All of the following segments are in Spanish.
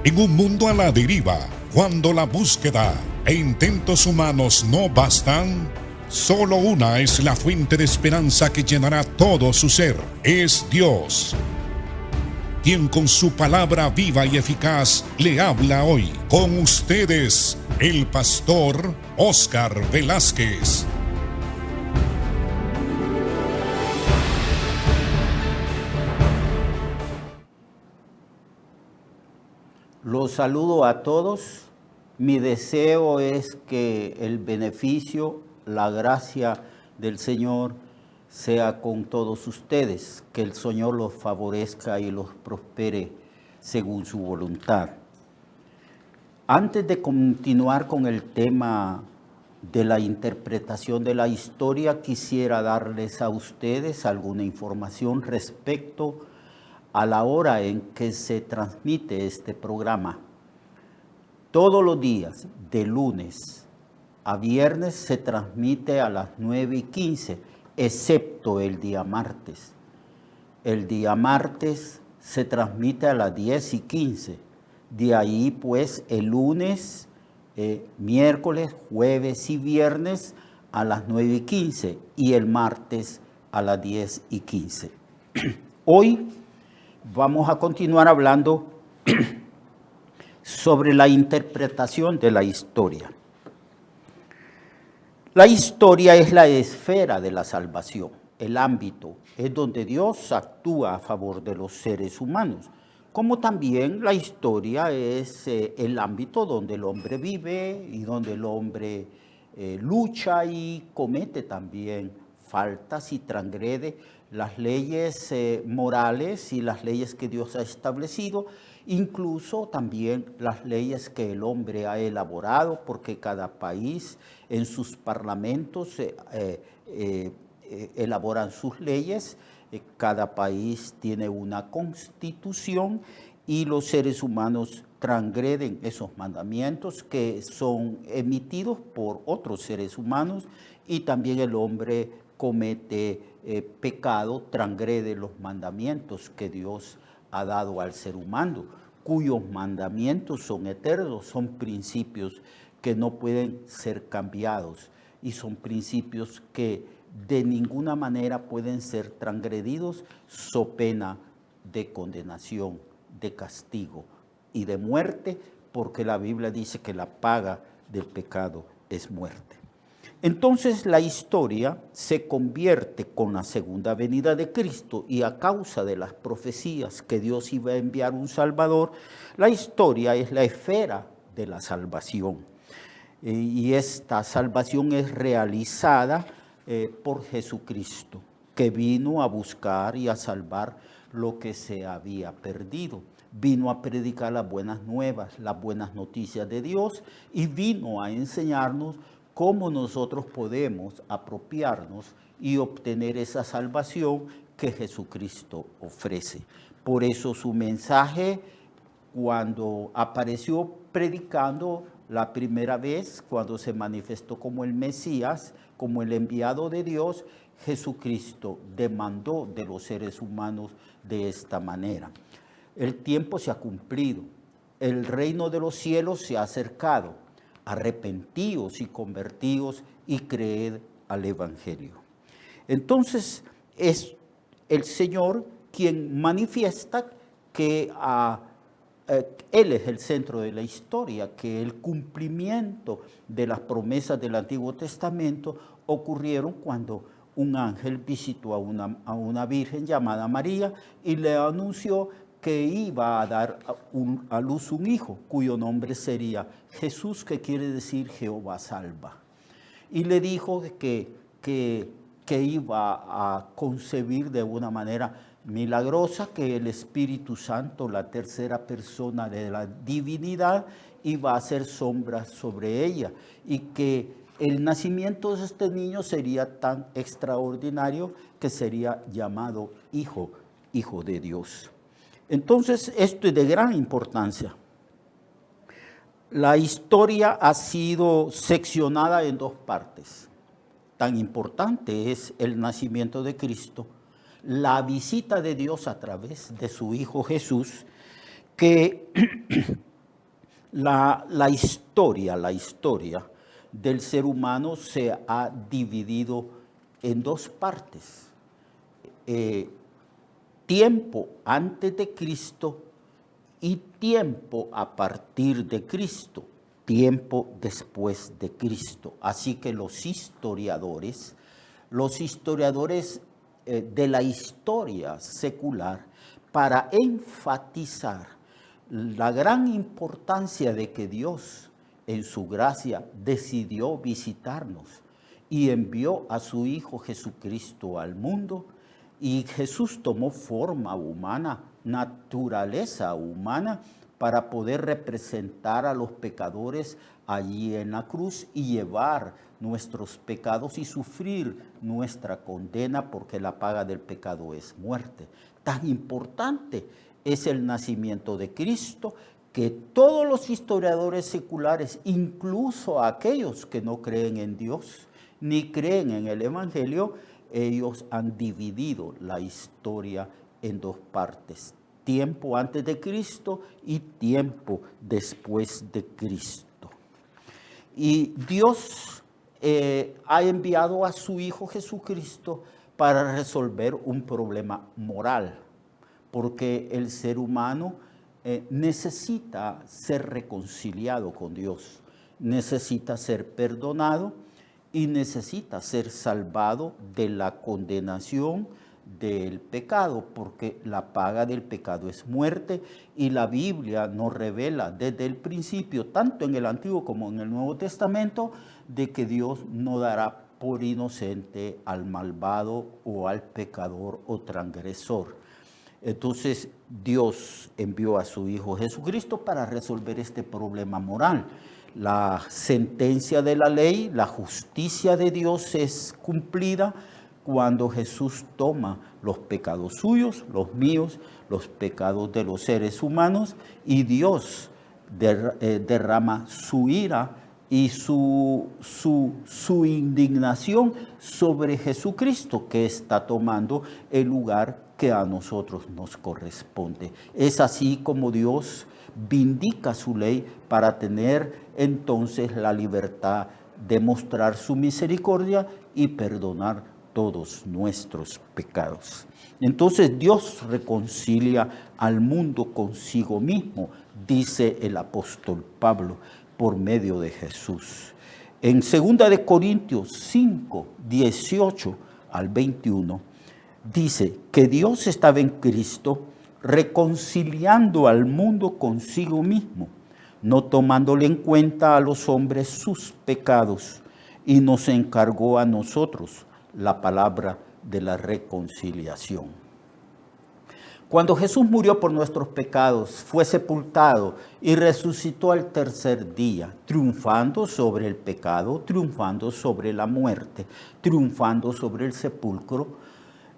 En un mundo a la deriva, cuando la búsqueda e intentos humanos no bastan, solo una es la fuente de esperanza que llenará todo su ser. Es Dios, quien con su palabra viva y eficaz le habla hoy. Con ustedes, el pastor Óscar Velázquez. Los saludo a todos. Mi deseo es que el beneficio, la gracia del Señor sea con todos ustedes, que el Señor los favorezca y los prospere según su voluntad. Antes de continuar con el tema de la interpretación de la historia, quisiera darles a ustedes alguna información respecto a la hora en que se transmite este programa. Todos los días, de lunes a viernes, se transmite a las 9:15, excepto el día martes. El día martes se transmite a las 10:15. De ahí, pues, el lunes, miércoles, jueves y viernes a las 9:15 y el martes a las 10:15. Hoy vamos a continuar hablando sobre la interpretación de la historia. La historia es la esfera de la salvación, el ámbito es donde Dios actúa a favor de los seres humanos, como también la historia es el ámbito donde el hombre vive y donde el hombre lucha y comete también faltas y transgrede las leyes morales y las leyes que Dios ha establecido, incluso también las leyes que el hombre ha elaborado, porque cada país en sus parlamentos elaboran sus leyes, cada país tiene una constitución y los seres humanos transgreden esos mandamientos que son emitidos por otros seres humanos, y también el hombre comete pecado, transgrede los mandamientos que Dios ha dado al ser humano, cuyos mandamientos son eternos, son principios que no pueden ser cambiados y son principios que de ninguna manera pueden ser transgredidos so pena de condenación, de castigo y de muerte, porque la Biblia dice que la paga del pecado es muerte. Entonces la historia se convierte con la segunda venida de Cristo, y a causa de las profecías que Dios iba a enviar un Salvador, la historia es la esfera de la salvación. Y esta salvación es realizada por Jesucristo, que vino a buscar y a salvar lo que se había perdido. Vino a predicar las buenas nuevas, las buenas noticias de Dios, y vino a enseñarnos cómo nosotros podemos apropiarnos y obtener esa salvación que Jesucristo ofrece. Por eso su mensaje, cuando apareció predicando la primera vez, cuando se manifestó como el Mesías, como el enviado de Dios, Jesucristo demandó de los seres humanos de esta manera: el tiempo se ha cumplido, el reino de los cielos se ha acercado, arrepentíos y convertíos y creed al Evangelio. Entonces es el Señor quien manifiesta que Él es el centro de la historia, que el cumplimiento de las promesas del Antiguo Testamento ocurrieron cuando un ángel visitó a una virgen llamada María y le anunció que iba a dar a luz un hijo, cuyo nombre sería Jesús, que quiere decir Jehová salva. Y le dijo que iba a concebir de una manera milagrosa, que el Espíritu Santo, la tercera persona de la divinidad, iba a hacer sombras sobre ella, y que el nacimiento de este niño sería tan extraordinario que sería llamado Hijo de Dios. Entonces, esto es de gran importancia. La historia ha sido seccionada en dos partes. Tan importante es el nacimiento de Cristo, la visita de Dios a través de su Hijo Jesús, que la historia del ser humano se ha dividido en dos partes. Tiempo antes de Cristo y tiempo a partir de Cristo, tiempo después de Cristo. Así que los historiadores de la historia secular, para enfatizar la gran importancia de que Dios, en su gracia, decidió visitarnos y envió a su Hijo Jesucristo al mundo, y Jesús tomó forma humana, naturaleza humana, para poder representar a los pecadores allí en la cruz y llevar nuestros pecados y sufrir nuestra condena, porque la paga del pecado es muerte. Tan importante es el nacimiento de Cristo que todos los historiadores seculares, incluso aquellos que no creen en Dios ni creen en el Evangelio, ellos han dividido la historia en dos partes: tiempo antes de Cristo y tiempo después de Cristo. Y Dios ha enviado a su Hijo Jesucristo para resolver un problema moral, porque el ser humano necesita ser reconciliado con Dios, necesita ser perdonado y necesita ser salvado de la condenación del pecado, porque la paga del pecado es muerte, y la Biblia nos revela desde el principio, tanto en el Antiguo como en el Nuevo Testamento, de que Dios no dará por inocente al malvado o al pecador o transgresor. Entonces Dios envió a su Hijo Jesucristo para resolver este problema moral. La sentencia de la ley, la justicia de Dios es cumplida cuando Jesús toma los pecados suyos, los míos, los pecados de los seres humanos, y Dios derrama su ira y su indignación sobre Jesucristo, que está tomando el lugar que a nosotros nos corresponde. Es así como Dios vindica su ley para tener entonces la libertad de mostrar su misericordia y perdonar todos nuestros pecados. Entonces Dios reconcilia al mundo consigo mismo, dice el apóstol Pablo, por medio de Jesús. En 2 de Corintios 5, 18 al 21, dice que Dios estaba en Cristo reconciliando al mundo consigo mismo, no tomándole en cuenta a los hombres sus pecados, y nos encargó a nosotros la palabra de la reconciliación. Cuando Jesús murió por nuestros pecados, fue sepultado y resucitó al tercer día, triunfando sobre el pecado, triunfando sobre la muerte, triunfando sobre el sepulcro.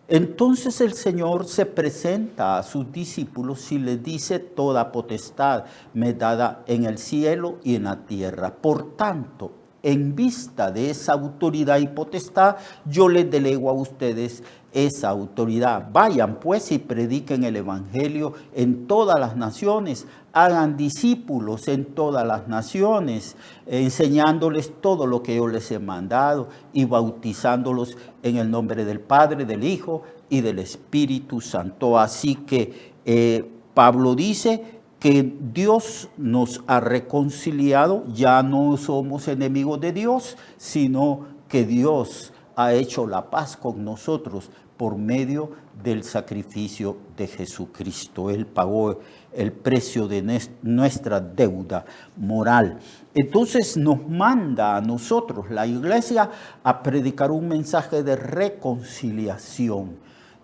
Entonces el Señor se presenta a sus discípulos y les dice: toda potestad me es dada en el cielo y en la tierra. Por tanto, en vista de esa autoridad y potestad, yo les delego a ustedes esa autoridad. Vayan pues y prediquen el Evangelio en todas las naciones, hagan discípulos en todas las naciones, enseñándoles todo lo que yo les he mandado y bautizándolos en el nombre del Padre, del Hijo y del Espíritu Santo. Así que Pablo dice que Dios nos ha reconciliado, ya no somos enemigos de Dios, sino que Dios ha hecho la paz con nosotros por medio del sacrificio de Jesucristo. Él pagó el precio de nuestra deuda moral. Entonces nos manda a nosotros, la iglesia, a predicar un mensaje de reconciliación,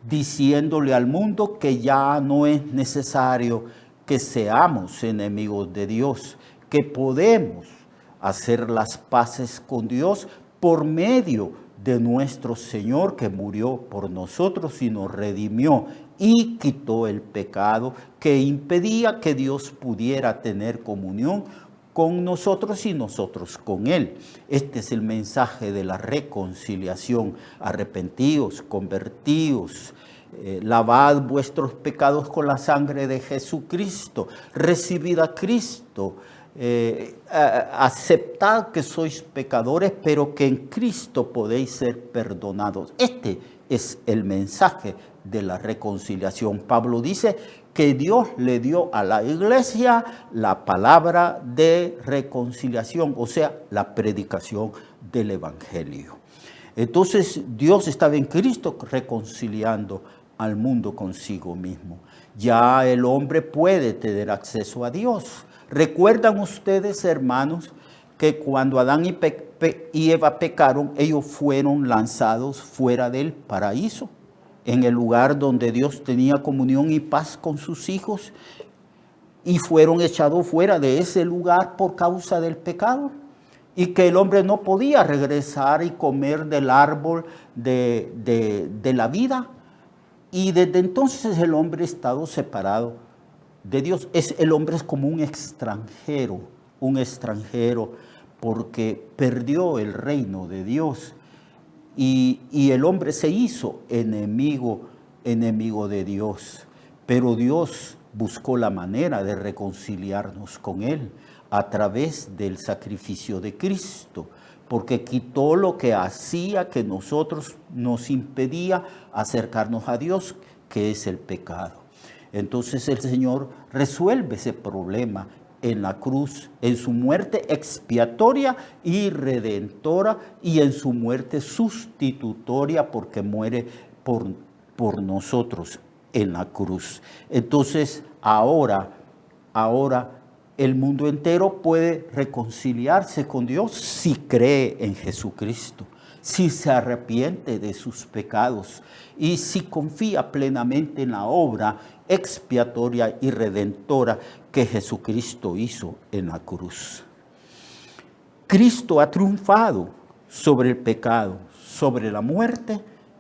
diciéndole al mundo que ya no es necesario que seamos enemigos de Dios, que podemos hacer las paces con Dios por medio de nuestro Señor, que murió por nosotros y nos redimió y quitó el pecado que impedía que Dios pudiera tener comunión con nosotros y nosotros con Él. Este es el mensaje de la reconciliación. Arrepentidos, convertidos, lavad vuestros pecados con la sangre de Jesucristo, recibid a Cristo, aceptad que sois pecadores, pero que en Cristo podéis ser perdonados. Este es el mensaje de la reconciliación. Pablo dice que Dios le dio a la iglesia la palabra de reconciliación, o sea, la predicación del evangelio. Entonces Dios estaba en Cristo reconciliando al mundo consigo mismo. Ya el hombre puede tener acceso a Dios. ¿Recuerdan ustedes, hermanos, que cuando Adán y Eva pecaron, ellos fueron lanzados fuera del paraíso, en el lugar donde Dios tenía comunión y paz con sus hijos, y fueron echados fuera de ese lugar por causa del pecado? Y que el hombre no podía regresar y comer del árbol de la vida. Y desde entonces el hombre ha estado separado de Dios. El hombre es como un extranjero, porque perdió el reino de Dios. Y el hombre se hizo enemigo de Dios. Pero Dios buscó la manera de reconciliarnos con Él a través del sacrificio de Cristo, porque quitó lo que hacía que nos impedía acercarnos a Dios, que es el pecado. Entonces el Señor resuelve ese problema en la cruz, en su muerte expiatoria y redentora, y en su muerte sustitutoria, porque muere por nosotros en la cruz. Entonces ahora el mundo entero puede reconciliarse con Dios si cree en Jesucristo, si se arrepiente de sus pecados y si confía plenamente en la obra expiatoria y redentora que Jesucristo hizo en la cruz. Cristo ha triunfado sobre el pecado, sobre la muerte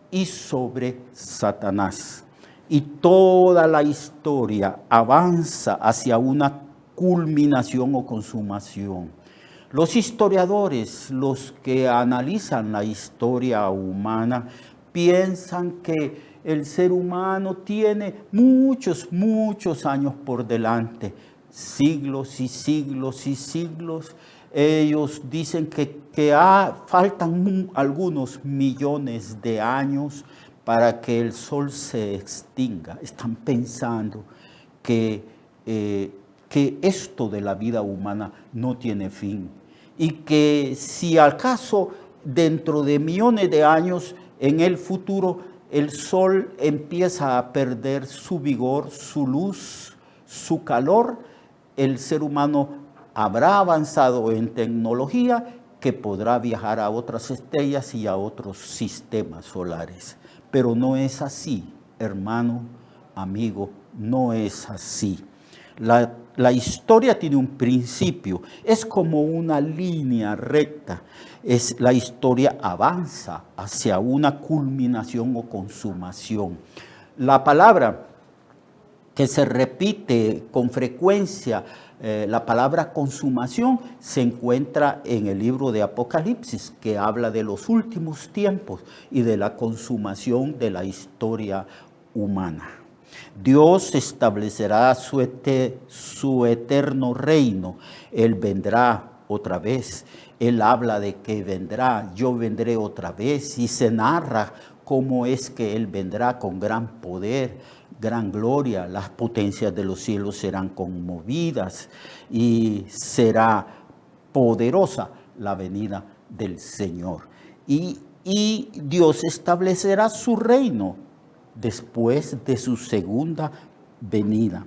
y sobre Satanás. Y toda la historia avanza hacia una culminación o consumación. Los historiadores, los que analizan la historia humana, piensan que el ser humano tiene muchos años por delante, siglos y siglos y siglos. Ellos dicen que faltan algunos millones de años para que el sol se extinga. Están pensando que esto de la vida humana no tiene fin y que si acaso dentro de millones de años en el futuro el sol empieza a perder su vigor, su luz, su calor, el ser humano habrá avanzado en tecnología que podrá viajar a otras estrellas y a otros sistemas solares. Pero no es así, hermano, amigo, no es así. La historia tiene un principio, es como una línea recta. La historia avanza hacia una culminación o consumación. La palabra que se repite con frecuencia, la palabra consumación, se encuentra en el libro de Apocalipsis, que habla de los últimos tiempos y de la consumación de la historia humana. Dios establecerá su eterno reino. Él vendrá otra vez. Él habla de que vendrá, yo vendré otra vez, y se narra cómo es que Él vendrá con gran poder, gran gloria. Las potencias de los cielos serán conmovidas y será poderosa la venida del Señor. Y Dios establecerá su reino después de su segunda venida.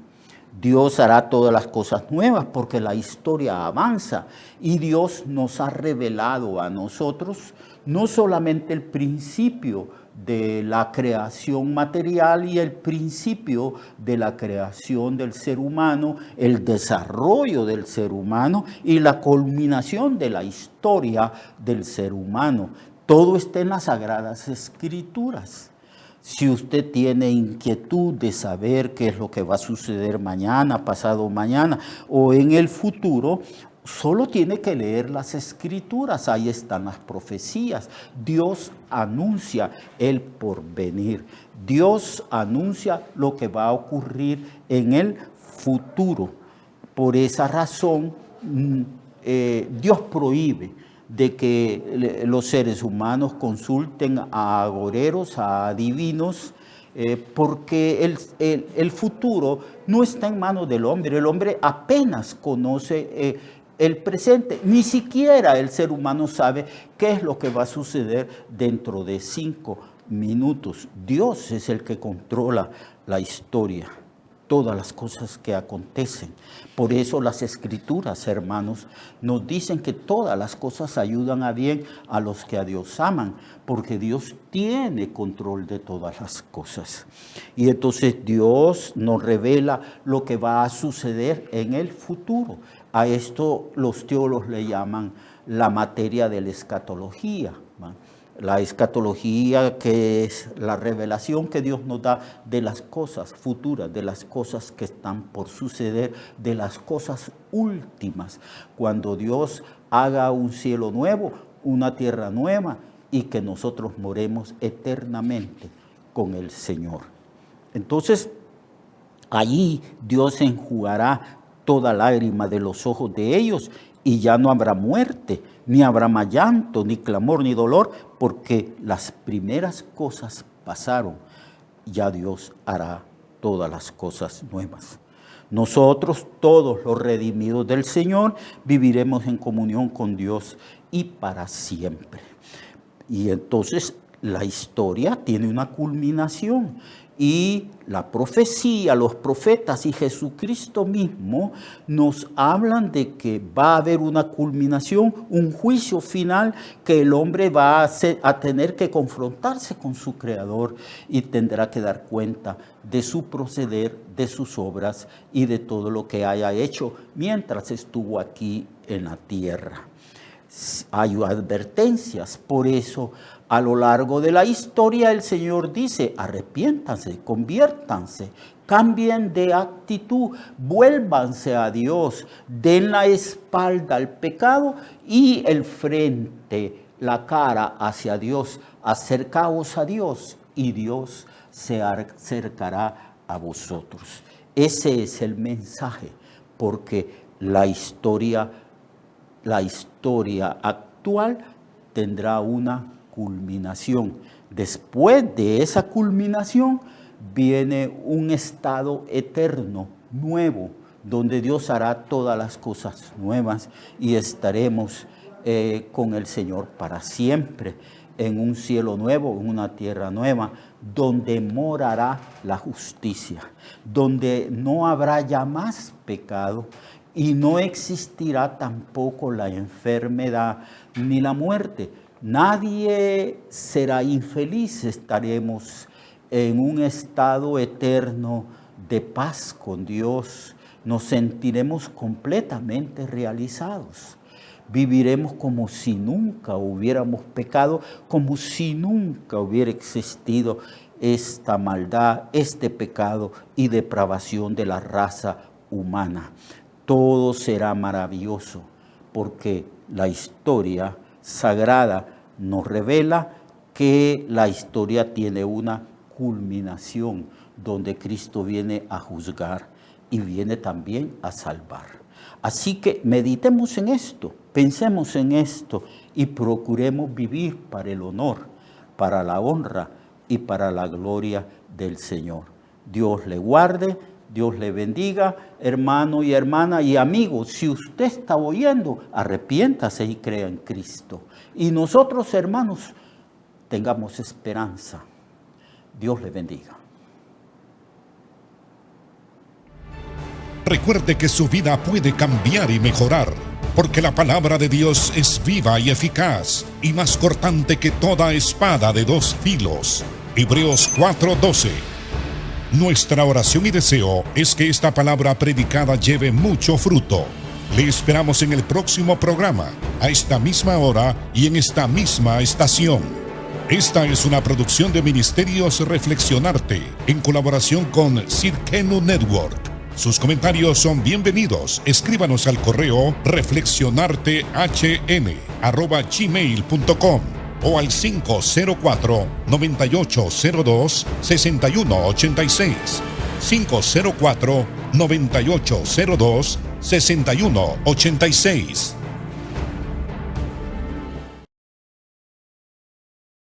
Dios hará todas las cosas nuevas porque la historia avanza y Dios nos ha revelado a nosotros no solamente el principio de la creación material y el principio de la creación del ser humano, el desarrollo del ser humano y la culminación de la historia del ser humano. Todo está en las Sagradas Escrituras. Si usted tiene inquietud de saber qué es lo que va a suceder mañana, pasado mañana o en el futuro, solo tiene que leer las Escrituras, ahí están las profecías. Dios anuncia el porvenir. Dios anuncia lo que va a ocurrir en el futuro. Por esa razón, Dios prohíbe de que los seres humanos consulten a agoreros, a adivinos, porque el futuro no está en manos del hombre. El hombre apenas conoce el presente. Ni siquiera el ser humano sabe qué es lo que va a suceder dentro de 5 minutos. Dios es el que controla la historia, todas las cosas que acontecen. Por eso las Escrituras, hermanos, nos dicen que todas las cosas ayudan a bien a los que a Dios aman, porque Dios tiene control de todas las cosas. Y entonces Dios nos revela lo que va a suceder en el futuro. A esto los teólogos le llaman la materia de la escatología, ¿va? La escatología, que es la revelación que Dios nos da de las cosas futuras, de las cosas que están por suceder, de las cosas últimas, cuando Dios haga un cielo nuevo, una tierra nueva, y que nosotros moremos eternamente con el Señor. Entonces, allí Dios enjugará toda lágrima de los ojos de ellos, y ya no habrá muerte, ni habrá más llanto, ni clamor, ni dolor, porque las primeras cosas pasaron. Ya Dios hará todas las cosas nuevas. Nosotros, todos los redimidos del Señor, viviremos en comunión con Dios y para siempre. Y entonces la historia tiene una culminación. Y la profecía, los profetas y Jesucristo mismo nos hablan de que va a haber una culminación, un juicio final, que el hombre va a tener que confrontarse con su Creador y tendrá que dar cuenta de su proceder, de sus obras y de todo lo que haya hecho mientras estuvo aquí en la tierra. Hay advertencias, por eso a lo largo de la historia el Señor dice: arrepiéntanse, conviértanse, cambien de actitud, vuélvanse a Dios, den la espalda al pecado y el frente, la cara hacia Dios, acercaos a Dios y Dios se acercará a vosotros. Ese es el mensaje, porque la historia actual tendrá una culminación. Después de esa culminación viene un estado eterno, nuevo, donde Dios hará todas las cosas nuevas y estaremos con el Señor para siempre, en un cielo nuevo, en una tierra nueva, donde morará la justicia, donde no habrá ya más pecado y no existirá tampoco la enfermedad ni la muerte. Nadie será infeliz, estaremos en un estado eterno de paz con Dios, nos sentiremos completamente realizados. Viviremos como si nunca hubiéramos pecado, como si nunca hubiera existido esta maldad, este pecado y depravación de la raza humana. Todo será maravilloso, porque la historia sagrada nos revela que la historia tiene una culminación, donde Cristo viene a juzgar y viene también a salvar. Así que meditemos en esto, pensemos en esto y procuremos vivir para el honor, para la honra y para la gloria del Señor. Dios le guarde, Dios le bendiga, hermano y hermana y amigo. Si usted está oyendo, arrepiéntase y crea en Cristo. Y nosotros, hermanos, tengamos esperanza. Dios le bendiga. Recuerde que su vida puede cambiar y mejorar, porque la palabra de Dios es viva y eficaz, y más cortante que toda espada de 2 filos. Hebreos 4:12. Nuestra oración y deseo es que esta palabra predicada lleve mucho fruto. Le esperamos en el próximo programa, a esta misma hora y en esta misma estación. Esta es una producción de Ministerios Reflexionarte, en colaboración con Cirkenu Network. Sus comentarios son bienvenidos. Escríbanos al correo reflexionartehn@gmail.com o al 504-9802-6186. 504-9802-6186.